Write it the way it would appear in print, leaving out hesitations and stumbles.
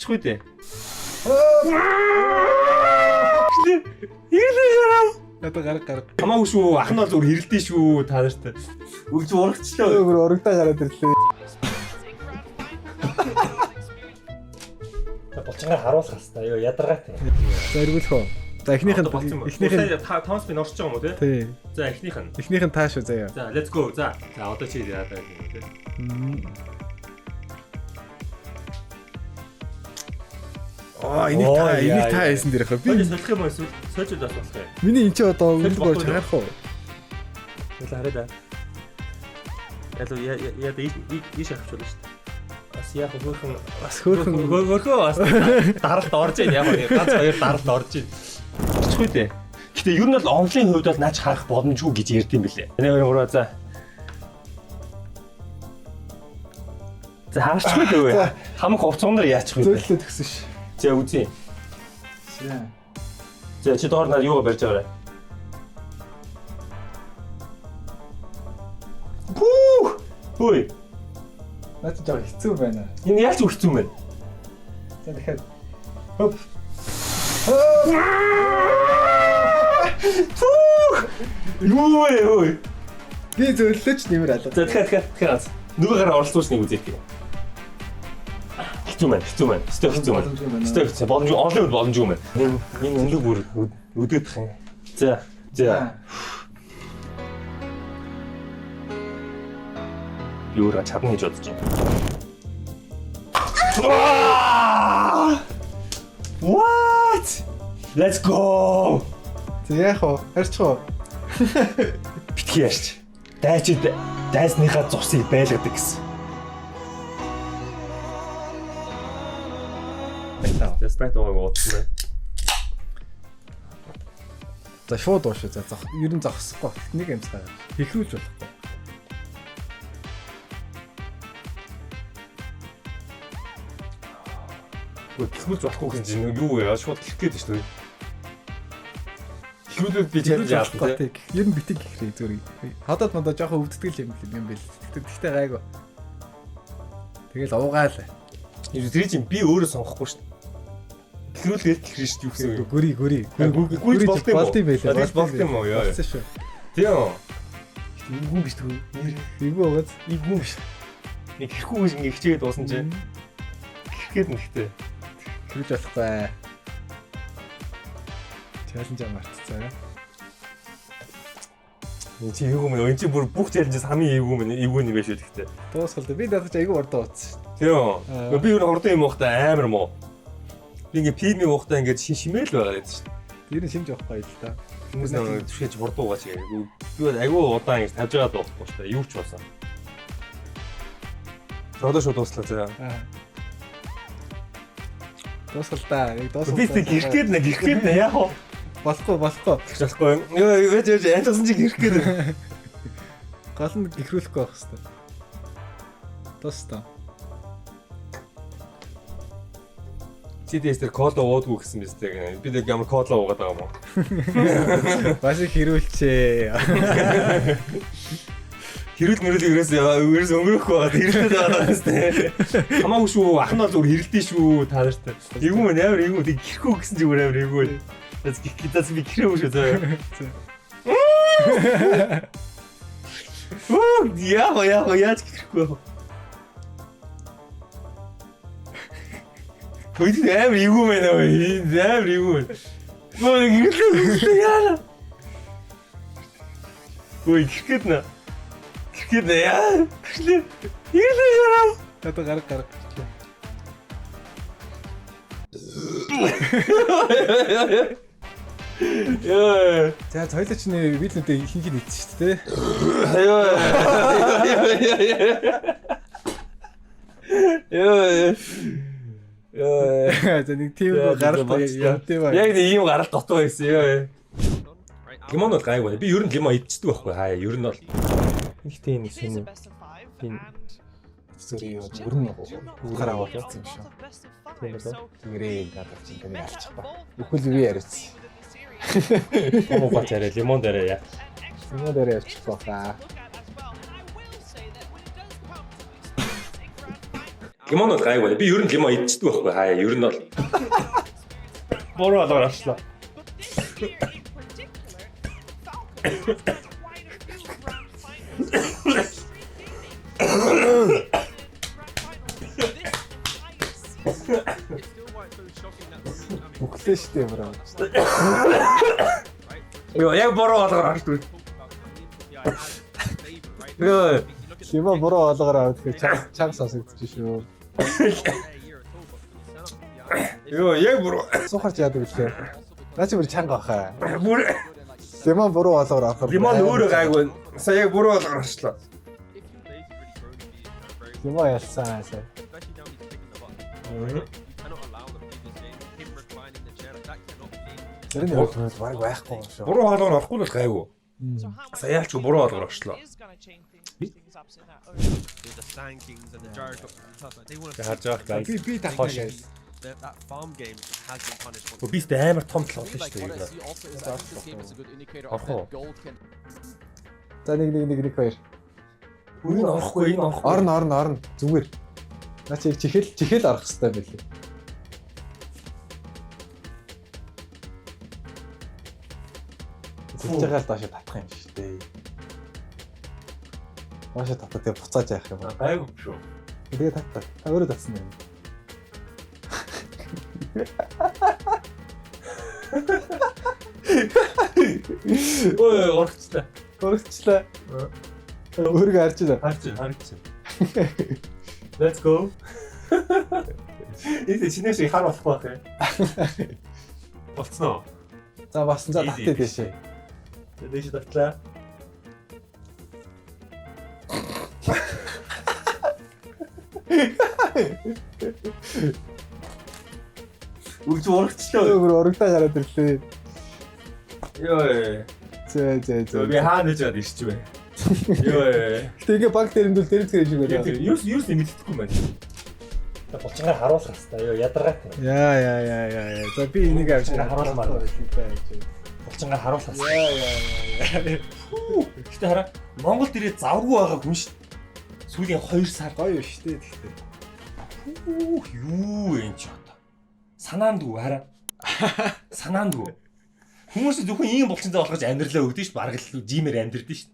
Харчихгүй дээ. Ирлээ. Одоо гарга. Хамаагүй шүү. Ах нь бол зүгээр хэрэлдэж шүү та нарт. Үгж урагчлаа. Өөр урагдаа гараад ирлээ. Болчингаар харуулах хэвээр ёо ядаргаатай. За эргүүлэх үү. За эхнийх нь Томс би норч байгаа юм уу те? Тий. За эхнийх нь. Эхнийх нь тааш үү заяа. За let's go. За одоо чи яадаг юм те? Энийг та хийсэн дээрх би солих юм эсвэл сольжуд бас болох юм. Миний эн чи одоо өнгөлгөө чарах уу? Яла хараа да. Яа ийш авчихлаа шүү дээ. Бас яг хөөхөн бас даралт орж ийн яг ганц хоёр даралт орж ийн. Хичгүй дээ. Гэтэ ер нь бол онлайн хувьд бол наач харах боломжгүй гэж ярьд юм бэлээ. Энийг өөрөө за. За хаарчихгүй дээ. Хамаг хувцсанаар яачих вэ? Зөөллөө тгсэн ш. За үзье. За чи доор нар юу барьж байгаарай. Пүү! Хөөе. Наач жоо хэцүү байна. Энэ яаж хэцүү юм бэ? За дахиад. Хоп. Юу вэ? Би зөөллөөч нэмэр алга. За дахиад. Нөгөө гараа оролцуулж нэг үзье гэх юм. Хэцүү маань. Хэцүү. Боломжгүй онлайн боломжгүй юм байна. Энэ өнлөг бүр өдөөдөх юм. За. Юура чадна гэж бодож байна. What? Let's go. За яах вэ? Харчих уу? Битгий ярьч. Дайсныхаа цусыг байлгадаг гэсэн. Спайт овоо утсан. За шууд ууш. За ер нь зогсохгүй. Нэг юм цаа. Хэхрүүлж болохгүй. Хэхрүүлж болохгүй гэсэн чинь юу вэ? Шууд хэлэх гээд шүү дээ. Хэхрүүлээд би чад яах вэ? Ер нь битэг гэхрээ зүгээр. Хадаад надаа жоохон өвддөг юм бэл. Тэгтээ гайгүй. Тэгэл уугаал. Тэр чинь би өөрөө сонгохгүй шүү дээ. Хэхрүүлээд гэхрээ шүү юу гэсэн үг. Гүри. Гүрж болт юм байлаа. Гүрж болт юм уу яа. Тийм. Игүүн биш үү? Игүү угаас игүүн биш. Нэг хэрхүү гэж ингэ хичээгээд дуусан чинь хэрхэд нэгтэй. Хэрж болохгүй. Чаленж амарцсан. Энд чи юу юм бэ? Энд чи бүр бүх чаленжээс хамгийн эвгүй юм биш үү гэхдээ. Дуусгалаа. Би надад айгүй урдаа утсан. Тийм. Би юу хурдан юм уухтай амар муу. Би ингээ пими уухтай ингээ шимээл байгаа гэдэг чинь. Тэр нь шимж явахгүй л та. Хүмүүс нэг түшээж хурдуугаа чигээ. Би айгүй удаан ингээ тавьж байгаа дуухгүй шүү дээ. Юу ч басан. Одоо шууд дуслаа заа. Дуусгалаа. Яг дуусгалаа. Би гэрхгээд нэ яах вэ? Болохгүй. Болохгүй. Юу янзсан чи гэрхгээд. Гол нь гэрхүүлэхгүй байх хэвээр. Дуустаа. Чи дээр кола уудгүй гэсэн биз дээ. Би нэг ямар кола уугаад байгаа юм уу? Бас хэрүүлчээ. Хэрүүл мөрөл ерөөс өнгөрөхгүй байгаа. Хэрэлдээд байгаа юм тест. Хамаагүй шүү. Ах нь бол зүгээр хэрэлдэж шүү та нарт. Эвгүй мэн амар эвгүй тэг гэрхүү гэсэн чи зүгээр амар эвгүй. Тэс би гэрхүү шүү заа. Яаж гэрхгүй. Хөөд амар эвгүй мэн аа. Амар эвгүй. Мөн гэрхүү яана. Ой гэрхэд нэ. Яа. Ирлээ ярав. Одоо гарга. Яа. За цойлочны видеонуудыг ихэнх нь хийсэн шүү дээ. За нэг тийм гаралтай явт юм аа. Яг нэг ийм гаралт дотоо байсан ёо. Лимон бол гайгүй. Би ер нь лимон идчихдэг байхгүй хаа. Ер нь бол ихтэй нэг шинэ зүрийн ер нь гараа аваад юм шүү. Тийм үү? Гэрээ гадар чинь таны алчихгүй. Үхэл үгүй яриац. Томоо бач арай лимон дээр яа. Лимон дээр явчих байхаа. Лимон бол гайгүй. Би ер нь лимон идчихдэг байхгүй хаяа. Ер нь бол буруу алгаар авчлаа. Бүхлээ штэ бро. Йоо яг буруу алгаар авчихгүй. Йоо Лимон буруу олгоор аваад тэгэхээр чанга сонсогдож шүү. Йоо яг буруу. Сухарч яадаг үлээ. Наа чи бүр чанга баха. Бүр Лимон буруу олгоор авах. лимон өөрөө гайгүй. Сая яг буруу алгаар авчлаа. Лимон ялсан сая. Тэр нь яг баг байхгүй шүү. Буруу алгаар авахгүй л гайгүй. Сая ялч буруу алгаар авчлаа. Харж байгаа guys. Би тахна guys. That farm game has been punished. Бис амар том толгой шүү дээ. Орхоо. За нэг хоёр. Энэ орохгүй, энэ орохгүй. Орно зүгээр. Наа чи чихэл арах хэрэгтэй байлээ. Тэгж байгаа л доошо татах юм шүү дээ. Доошо татах тэгээ буцааж яах юм бэ? Гайгүй шүү. Тэгээ татах. Та өөрөө татсан юм. Ой, орчихлаа. Өргөчлээ. Өөргөө харж байна. Харж. Let's go. Энэ чиний шиг хар болохгүй байх юм. Болцсноо. За басан за татъя дэшээ. Дэшээ татлаа. Үгүй урагчлаа. Өөр урагдаа гараад ирлээ. Йоо. Зөө. Би хаана гэж ирч вэ? Йоо. Гэтэ ингээ банк дээр энэ тэр шиг байна. Юус мэддэхгүй байна. Болчингаар харуулах хэрэгтэй. Йоо ядаргаатай. Яа. За би энийг авч харуулмаар. Болчингаар харуулах хэрэгтэй. Гэтэ хараа Монголд ирээд завгүй байгаа хүн шүү. Сүүлийн 2 сар гоё шүү дээ гэхдээ. Юу энэ ч одоо. Санаандгүй хараа. Санаандгүй. Хүмүүс зөвхөн ийм булчин заа болох гэж амьдралаа өгдөө шүү. Бараг л жимээр амьдрдээ шүү.